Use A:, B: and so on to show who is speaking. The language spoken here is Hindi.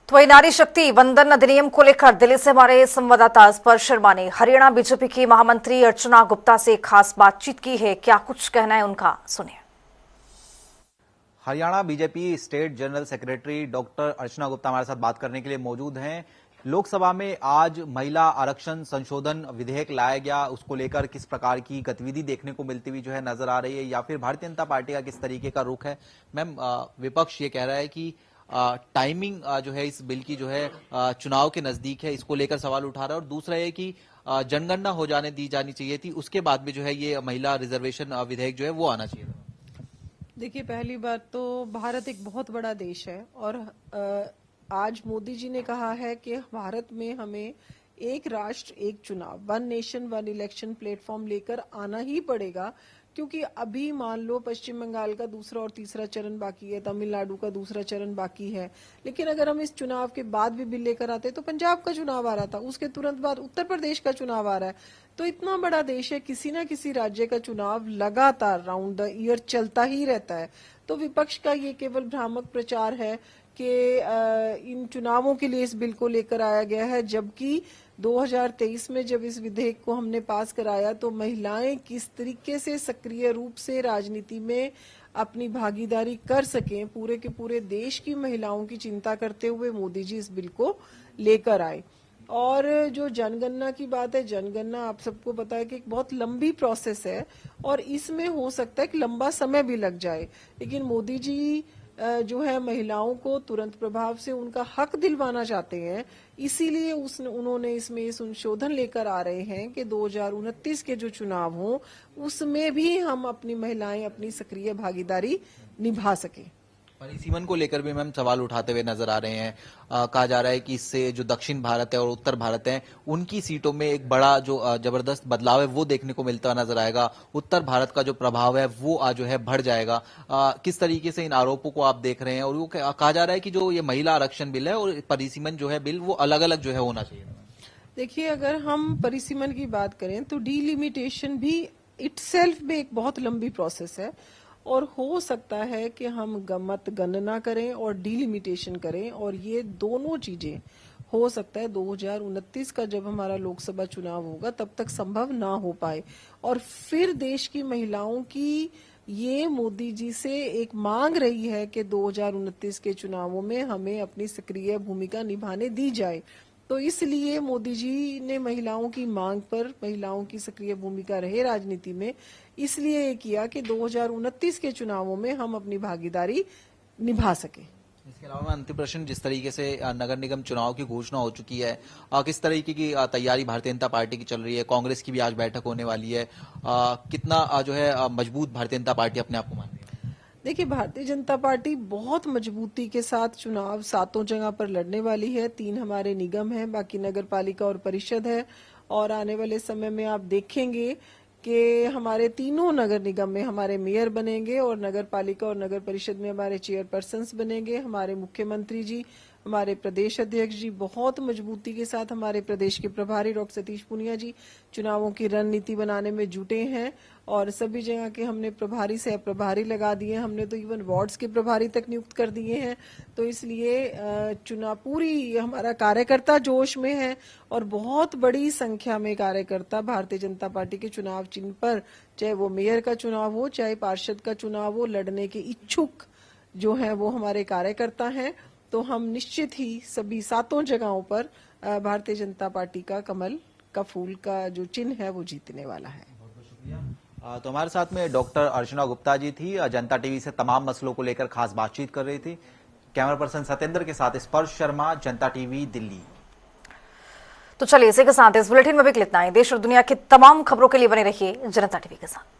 A: तो वही नारी शक्ति वंदन अधिनियम को लेकर दिल्ली से हमारे संवाददाता स्पर्श शर्मा ने हरियाणा बीजेपी की महामंत्री अर्चना गुप्ता से खास बातचीत की है। क्या कुछ कहना है उनका, सुनिए।
B: Haryana BJP state general secretary doctor Archana Gupta हमारे साथ बात करने के लिए मौजूद हैं। लोकसभा में आज महिला आरक्षण संशोधन विधेयक लाया गया, उसको लेकर किस प्रकार की गतिविधि देखने को मिलती हुई नजर आ रही है, या फिर भारतीय जनता पार्टी का किस तरीके का रुख है? मैम, विपक्ष ये कह रहा है कि टाइमिंग जो है इस बिल की चुनाव के नजदीक है, इसको लेकर सवाल उठा रहा है। और दूसरा ये कि जनगणना हो जाने दी जानी चाहिए थी, उसके बाद में ये महिला रिजर्वेशन विधेयक वो आना चाहिए।
C: देखिए, पहली बात तो भारत एक बहुत बड़ा देश है और आज मोदी जी ने कहा है कि भारत में हमें एक राष्ट्र एक चुनाव, one nation one election platform लेकर आना ही पड़ेगा, क्योंकि अभी मान लो पश्चिम बंगाल का दूसरा और तीसरा चरण बाकी है, तमिलनाडु का दूसरा चरण बाकी है, लेकिन अगर हम इस चुनाव के बाद भी बिल लेकर आते तो पंजाब का चुनाव आ रहा था, उसके तुरंत बाद उत्तर प्रदेश का चुनाव आ रहा है। तो इतना बड़ा देश है, किसी ना किसी राज्य का चुनाव लगातार राउंड द ईयर चलता ही रहता है। तो विपक्ष का ये केवल भ्रामक प्रचार है कि इन चुनावों के लिए इस बिल को लेकर आया गया है, जबकि 2023 में जब इस विधेयक को हमने पास कराया तो महिलाएं किस तरीके से सक्रिय रूप से राजनीति में अपनी भागीदारी कर सकें, पूरे के पूरे देश की महिलाओं की चिंता करते हुए मोदी जी इस बिल को लेकर आए। और जो जनगणना की बात है, जनगणना आप सबको पता है कि एक बहुत लंबी प्रोसेस है और इसमें हो सकता है कि लंबा समय भी लग जाए, लेकिन मोदी जी जो है महिलाओं को तुरंत प्रभाव से उनका हक दिलवाना चाहते हैं, इसीलिए उन्होंने इसमें ये संशोधन लेकर आ रहे हैं कि 2029 के जो चुनाव हों उसमें भी हम अपनी महिलाएं अपनी सक्रिय भागीदारी निभा सकें।
B: परिसीमन को लेकर भी मैम सवाल उठाते हुए नजर आ रहे हैं। कहा जा रहा है कि इससे जो दक्षिण भारत है और उत्तर भारत है उनकी सीटों में एक बड़ा जबरदस्त बदलाव है वो देखने को मिलता नजर आएगा। उत्तर भारत का जो प्रभाव है वो बढ़ जाएगा। किस तरीके से इन आरोपों को आप देख रहे हैं? और वो कहा जा रहा है कि जो ये महिला आरक्षण बिल है और परिसीमन बिल वो अलग अलग होना चाहिए।
C: देखिए, अगर हम परिसीमन की बात करें तो डीलिमिटेशन भी इटसेल्फ में एक बहुत लंबी प्रोसेस है और हो सकता है कि हम मत गणना करें और डीलिमिटेशन करें, और ये दोनों चीजें हो सकता है 2029 का जब हमारा लोकसभा चुनाव होगा तब तक संभव ना हो पाए। और फिर देश की महिलाओं की ये मोदी जी से एक मांग रही है कि 2029 के चुनावों में हमें अपनी सक्रिय भूमिका निभाने दी जाए। तो इसलिए मोदी जी ने महिलाओं की मांग पर, महिलाओं की सक्रिय भूमिका रहे राजनीति में, इसलिए ये किया कि 2029 के चुनावों में हम अपनी भागीदारी निभा सके।
B: इसके अलावा अंतिम प्रश्न, जिस तरीके से नगर निगम चुनाव की घोषणा हो चुकी है, किस तरीके की तैयारी भारतीय जनता पार्टी की चल रही है? कांग्रेस की भी आज बैठक होने वाली है। कितना मजबूत भारतीय जनता पार्टी अपने आप को मानती है?
C: देखिए, भारतीय जनता पार्टी बहुत मजबूती के साथ चुनाव 7 जगह पर लड़ने वाली है। 3 हमारे निगम हैं, बाकी नगर पालिका और परिषद है। और आने वाले समय में आप देखेंगे कि हमारे तीनों नगर निगम में हमारे मेयर बनेंगे और नगर पालिका और नगर परिषद में हमारे चेयरपर्सन्स बनेंगे। हमारे मुख्यमंत्री जी, हमारे प्रदेश अध्यक्ष जी बहुत मजबूती के साथ, हमारे प्रदेश के प्रभारी डॉक्टर सतीश पूनिया जी चुनावों की रणनीति बनाने में जुटे हैं और सभी जगह के हमने प्रभारी से प्रभारी लगा दिए। हमने तो इवन वार्ड्स के प्रभारी तक नियुक्त कर दिए हैं। तो इसलिए चुनाव पूरी हमारा कार्यकर्ता जोश में है और बहुत बड़ी संख्या में कार्यकर्ता भारतीय जनता पार्टी के चुनाव चिन्ह पर, चाहे वो मेयर का चुनाव हो चाहे पार्षद का चुनाव हो, लड़ने के इच्छुक जो है वो हमारे कार्यकर्ता हैं। तो हम निश्चित ही सभी 7 जगहों पर भारतीय जनता पार्टी का कमल का फूल का जो चिन्ह है वो जीतने वाला है।
B: बहुत बहुत शुक्रिया। तो हमारे साथ में डॉक्टर अर्चना गुप्ता जी थी, जनता टीवी से तमाम मसलों को लेकर खास बातचीत कर रही थी। कैमरा पर्सन सत्येंद्र के साथ स्पर्श शर्मा, जनता टीवी, दिल्ली।
A: तो चलिए, इसी के साथ इस बुलेटिन में भी इतना ही। देश और दुनिया की तमाम खबरों के लिए बने रहिए जनता टीवी के साथ।